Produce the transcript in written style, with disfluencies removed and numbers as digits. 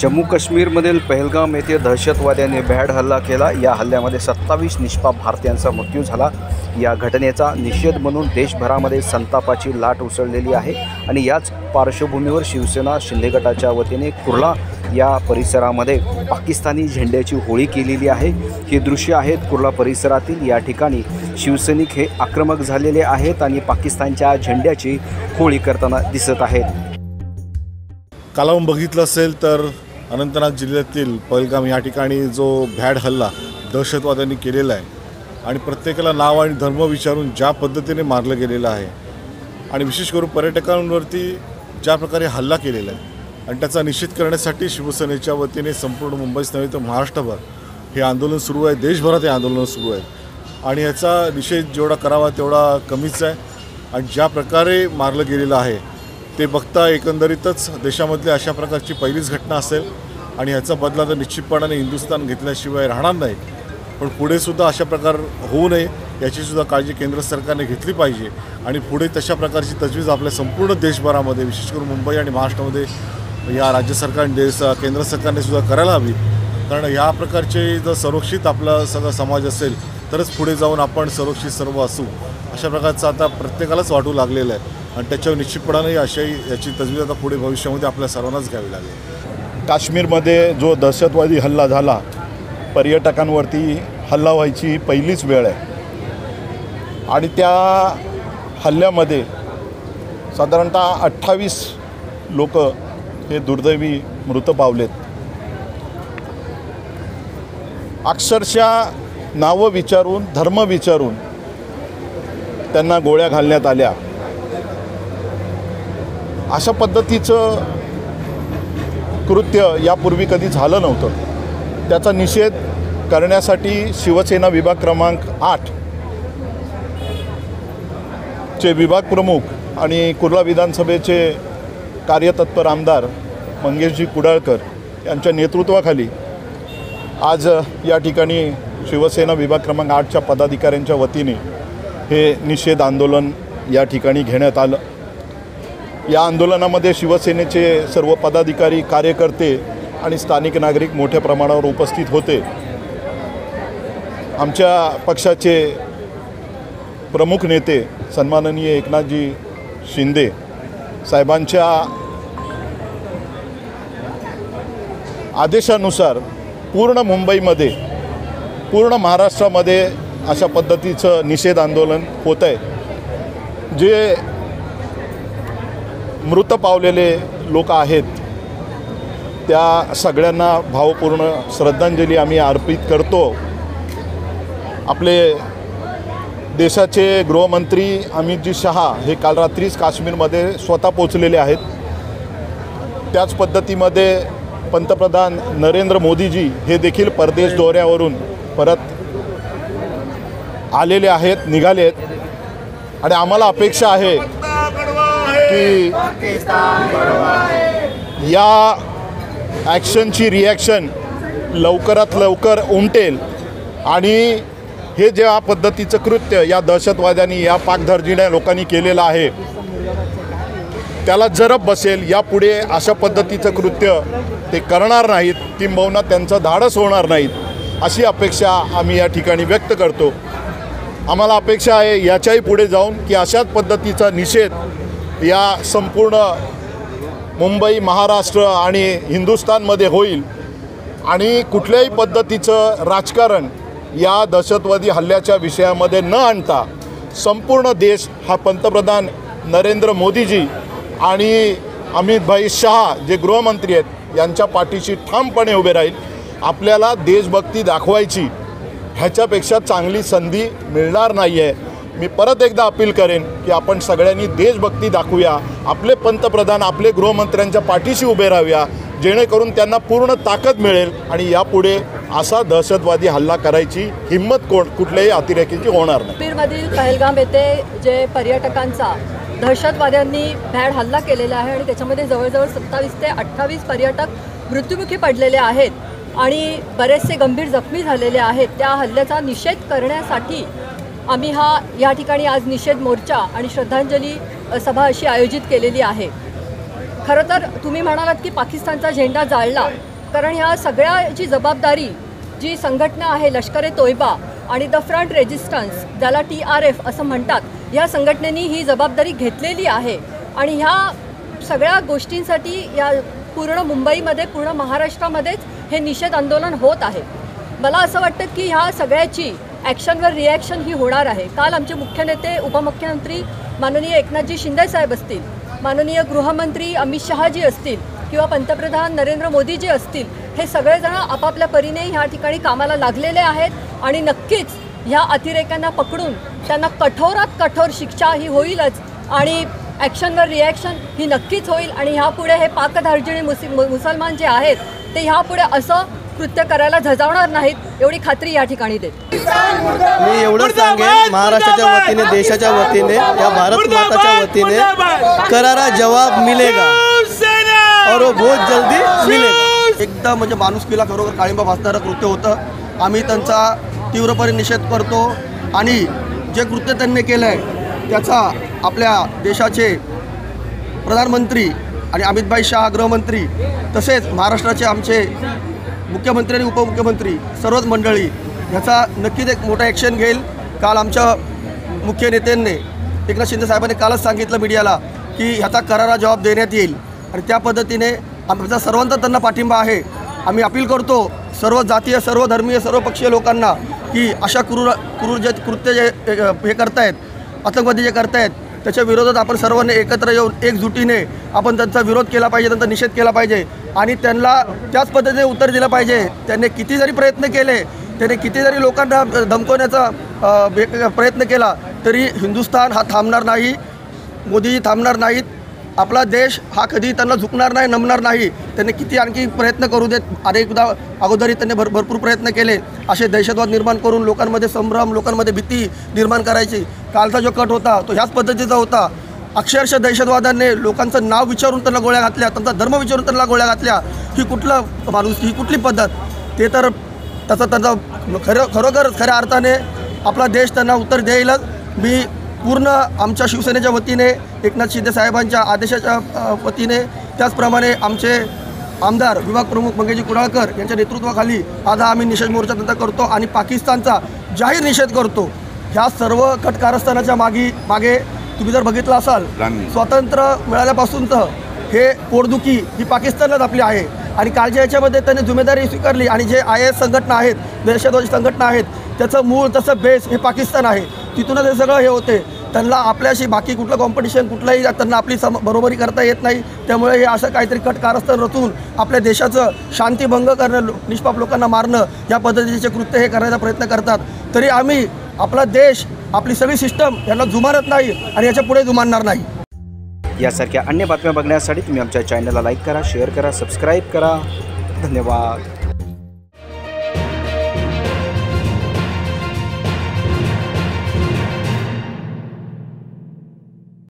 जम्मू काश्मीरमधील पहलगाम येथे दहशतवाद्यांनी भ्याड हल्ला केला। या हल्ल्यामध्ये 27 निष्पाप भारतीयांचा मृत्यू झाला। या घटनेचा निषेध म्हणून देशभरामध्ये संतापाची लाट उसळलेली आहे आणि याच पार्श्वभूमीवर शिवसेना शिंदे गटाच्या वतीने कुर्ला या परिसरामध्ये पाकिस्तानी झेंड्याची होळी केलेली आहे। हे दृश्य आहेत कुर्ला परिसरातील। या ठिकाणी शिवसैनिक हे आक्रमक झालेले आहेत आणि पाकिस्तानच्या झेंड्याची होळी करताना दिसत आहेत। काल आपण बघितलं असेल तर अनंतनाग जिल्ह्यातील पहलगाम या ठिकाणी जो भ्याड हल्ला दहशतवाद्यांनी केलेला आहे आणि प्रत्येकाला नाव आणि धर्म विचारून ज्या पद्धतीने मारलं गेलेलं आहे आणि विशेष करून पर्यटकांवरती ज्या प्रकारे हल्ला केलेला आहे आणि त्याचा निषेध करण्यासाठी शिवसेनेच्या वतीने संपूर्ण मुंबईच नव्हे तर महाराष्ट्रभर हे आंदोलन सुरू आहे। देशभरात हे आंदोलन सुरू आहे आणि याचा निषेध जेवढा करावा तेवढा कमीच आहे। आणि ज्या प्रकारे मारलं गेलेलं आहे ते बघता एकंदरीतच देशामधली अशा प्रकारची पहिलीच घटना असेल आणि ह्याचा बदला तर निश्चितपणाने हिंदुस्थान घेतल्याशिवाय राहणार नाही। पण पुढे सुद्धा अशा प्रकार होऊ नये याचीसुद्धा काळजी केंद्र सरकारने घेतली पाहिजे आणि पुढे तशा प्रकारची तजवीज आपल्या संपूर्ण देशभरामध्ये विशेष करून मुंबई आणि महाराष्ट्रामध्ये या राज्य सरकारने केंद्र सरकारने सुद्धा करायला हवी। कारण या प्रकारचे जर सुरक्षित आपला सगळा समाज असेल तरच पुढे जाऊन आपण सुरक्षित सर्व असू अशा प्रकारचं आता प्रत्येकालाच वाटू लागलेलं आहे आणि त्याच्यावर निश्चितपणाने याची तजवीज आता पुढे भविष्यामध्ये आपल्या सर्वांनाच घ्यावी लागेल। काश्मीरमध्ये जो दहशतवादी हल्ला झाला, पर्यटकांवरती हल्ला व्हायची पहिलीच वेळ आहे आणि त्या हल्ल्यामध्ये साधारणतः 28 लोक हे दुर्दैवी मृत पावलेत। अक्षरशः नावं विचारून धर्म विचारून त्यांना गोळ्या घालण्यात आल्या। अशा पद्धतीचं कृत्य यापूर्वी कधी झालं नव्हतं। त्याचा निषेध करण्यासाठी शिवसेना विभाग क्रमांक 8 चे विभाग प्रमुख आणि कुर्ला विधानसभेचे कार्यतत्पर आमदार मंगेशजी कुडाळकर यांच्या नेतृत्वाखाली आज या ठिकाणी शिवसेना विभाग क्रमांक 8च्या पदाधिकाऱ्यांच्या वतीने हे निषेध आंदोलन या ठिकाणी घेण्यात आलं। या आंदोलनामध्ये शिवसेनेचे सर्व पदाधिकारी, कार्यकर्ते आणि स्थानिक नागरिक मोठ्या प्रमाणावर उपस्थित होते। आमच्या पक्षाचे प्रमुख नेते सन्माननीय एकनाथजी शिंदे साहेबांच्या आदेशानुसार पूर्ण मुंबईमध्ये, पूर्ण महाराष्ट्रामध्ये अशा पद्धतीचं निषेध आंदोलन होत आहे। जे मृत पावलेले लोक आहेत त्या सगळ्यांना भावपूर्ण श्रद्धांजली आम्ही अर्पित करतो। आपले देशाचे गृहमंत्री अमितजी शहा हे काल रात्रीच काश्मीरमध्ये स्वतः पोचलेले आहेत। त्याच पद्धतीमध्ये पंतप्रधान नरेंद्र मोदीजी हे देखील परदेश दौऱ्यावरून परत आलेले आहेत, निघाले आहेत आणि आम्हाला अपेक्षा आहे की या ॲक्शनची रिॲक्शन लवकरात लवकर उमटेल आणि हे ज्या पद्धतीचं कृत्य या दहशतवाद्यांनी, या पाकधर्जिण्या लोकांनी केलेलं आहे त्याला जरब बसेल। यापुढे अशा पद्धतीचं कृत्य ते करणार नाहीत, किंबहुना त्यांचं धाडस होणार नाहीत अशी अपेक्षा आम्ही या ठिकाणी व्यक्त करतो। आम्हाला अपेक्षा आहे याच्याही पुढे जाऊन की अशाच पद्धतीचा निषेध या संपूर्ण मुंबई, महाराष्ट्र आणि हिंदुस्थानमध्ये होईल आणि कुठल्याही पद्धतीचं राजकारण या दहशतवादी हल्ल्याच्या विषयामध्ये न आणता संपूर्ण देश हा पंतप्रधान नरेंद्र मोदीजी आणि अमितभाई शहा जे गृहमंत्री आहेत यांच्या पाठीशी ठामपणे उभे राहील। आपल्याला देशभक्ती दाखवायची ह्याच्यापेक्षा चांगली संधी मिळणार नाही आहे। मी परत एकदा अपील करेन की आपण सगळ्यांनी देशभक्ती दाखवूया, आपले पंतप्रधान, आपले गृहमंत्र्यांच्या पाठीशी उभे राहूया, जेणेकरून त्यांना पूर्ण ताकद मिळेल आणि यापुढे असा दहशतवादी हल्ला करायची हिंमत कुठल्याही अतिरेकीची होणार नाही। काश्मीरमधील पहलगाम येथे जे पर्यटकांचा दहशतवाद्यांनी भ्याड हल्ला केलेला आहे आणि त्याच्यामध्ये जवळजवळ 27 ते 28 पर्यटक मृत्युमुखी पडलेले आहेत आणि बरेचसे गंभीर जखमी झालेले आहेत। त्या हल्ल्याचा निषेध करण्यासाठी आम्ही या ठिकाणी आज निषेध मोर्चा आणि श्रद्धांजली सभा अशी आयोजित केलेली आहे। खरं तर तुम्ही म्हणालात की पाकिस्तानचा झेंडा जाळला, कारण ह्या सगळ्याची जबाबदारी जी संघटना आहे लष्कर ए तोयबा आणि द फ्रंट रेजिस्टन्स, ज्याला TRF असं म्हणतात, या संघटनेने ही जबाबदारी घेतलेली आहे. आणि ह्या सगळ्या गोष्टींसाठी या पूर्ण मुंबईमध्ये, पूर्ण महाराष्ट्रामध्येच हे निषेध आंदोलन होत आहे. मला असं वाटतं की ह्या सगळ्याची ॲक्शनवर रिॲक्शन ही होणार आहे. काल आमचे मुख्य नेते उपमुख्यमंत्री माननीय एकनाथजी शिंदे साहेब असतील, माननीय गृहमंत्री अमित शहाजी असतील किंवा पंतप्रधान नरेंद्र मोदीजी असतील, हे सगळेजण आपापल्या परीने ह्या ठिकाणी कामाला लागलेले आहेत. आणि नक्कीच ह्या अतिरेक्यांना पकडून त्यांना कठोरात कठोर शिक्षा ही होईलच आणि ॲक्शनवर रिॲक्शन ही नक्कीच होईल. आणि ह्यापुढे हे पाकधार्जिणी मुसलमान जे आहेत ते ह्यापुढे असं कृत्य करायला झजावणार नाहीत, एवढी खात्री या ठिकाणी देते. मी एवढंच सांगेन, महाराष्ट्राच्या वतीने, देशाच्या वतीने, या भारत माताच्या वतीने करारा जवाब मिलेगा और वो बहुत जल्दी मिलेगा. एकदम म्हणजे माणुसकीला खरोखर काळिंबा भासणारं कृत्य होतं. आम्ही त्यांचा तीव्रपणे निषेध करतो आणि जे कृत्य त्यांनी केलं आहे त्याचा आपल्या देशाचे प्रधानमंत्री आणि अमितभाई शाह गृहमंत्री, तसेच महाराष्ट्राचे आमचे मुख्यमंत्री आणि उपमुख्यमंत्री सर्वच मंडळी ह्याचा नक्कीच एक मोठा ॲक्शन घेईल. काल आमच्या मुख्य नेत्यांनी एकनाथ शिंदे साहेबांनी कालच सांगितलं मीडियाला की ह्याचा करारा जबाब देण्यात येईल आणि त्या पद्धतीने आमचा सर्वांचा त्यांना पाठिंबा आहे. आम्ही अपील करतो सर्व जातीय, सर्व धर्मीय, सर्व पक्षीय लोकांना की अशा क्रूर जे कृत्य जे हे करतायत, आतंकवादी जे करतायत, त्याच्या विरोधात आपण सर्वांनी एकत्र येऊन एकजुटीने आपण त्यांचा विरोध केला पाहिजे, त्यांचा निषेध केला पाहिजे आणि त्यांना त्याच पद्धतीने उत्तर दिलं पाहिजे. त्यांनी किती जरी प्रयत्न केले, त्याने किती जरी लोकांना धमकवण्याचा प्रयत्न केला तरी हिंदुस्थान हा थांबणार नाही, मोदीजी थांबणार नाहीत. आपला देश हा कधी त्यांना झुकणार नाही, नमणार नाही. त्यांनी किती आणखी प्रयत्न करू देत, अनेकदा अगोदरही त्यांनी भरपूर प्रयत्न केले असे दहशतवाद निर्माण करून लोकांमध्ये संभ्रम, लोकांमध्ये भीती निर्माण करायची. कालचा जो कट होता तो ह्याच पद्धतीचा होता. अक्षरशः दहशतवादाने लोकांचं नाव विचारून त्यांना गोळ्या घातल्या, त्यांचा धर्म विचारून त्यांना गोळ्या घातल्या. ही कुठलं माणूस, ही कुठली पद्धत? ते तर त्यांचा खरोखर खऱ्या अर्थाने आपला देश त्यांना उत्तर देईलच. मी पूर्ण आमच्या शिवसेनेच्या वतीने, एकनाथ शिंदे साहेबांच्या आदेशाच्या वतीने, त्याचप्रमाणे आमचे आमदार विभाग प्रमुख मंगेशजी कुडाळकर यांच्या नेतृत्वाखाली आज आम्ही निषेध मोर्चा त्यांचा करतो आणि पाकिस्तानचा जाहीर निषेध करतो. ह्या सर्व कट कारस्थानाच्या मागे तुम्ही जर बघितलं असाल, स्वातंत्र्य मिळाल्यापासूनचं हे पोटदुखी ही पाकिस्तानलाच आपली आहे आणि कालच्या याच्यामध्ये त्यांनी जिम्मेदारी स्वीकारली आणि जे IS संघटना आहेत, दहशतवादी संघटना आहेत, त्याचं मूळ तसं बेस हे पाकिस्तान आहे. तिथूनच हे सगळं हे होते. त्यांना आपल्याशी बाकी कुठलं कॉम्पिटिशन, कुठलंही त्यांना आपली बरोबरी करता येत नाही. त्यामुळे हे असं काहीतरी कट कारस्थान रचून आपल्या देशाचं शांतीभंग करणं, निष्पाप लोकांना मारणं, या पद्धतीचे कृत्य हे करण्याचा प्रयत्न करतात. तरी आम्ही आपला देश, आपली सगळी सिस्टम यांना जुमानत नाही आणि याच्या पुढे जुमानणार नाही. यासारख्या अन्य बातम्या बघण्यासाठी तुम्ही आमच्या चॅनलला लाईक करा, शेअर करा, सबस्क्राईब करा. धन्यवाद.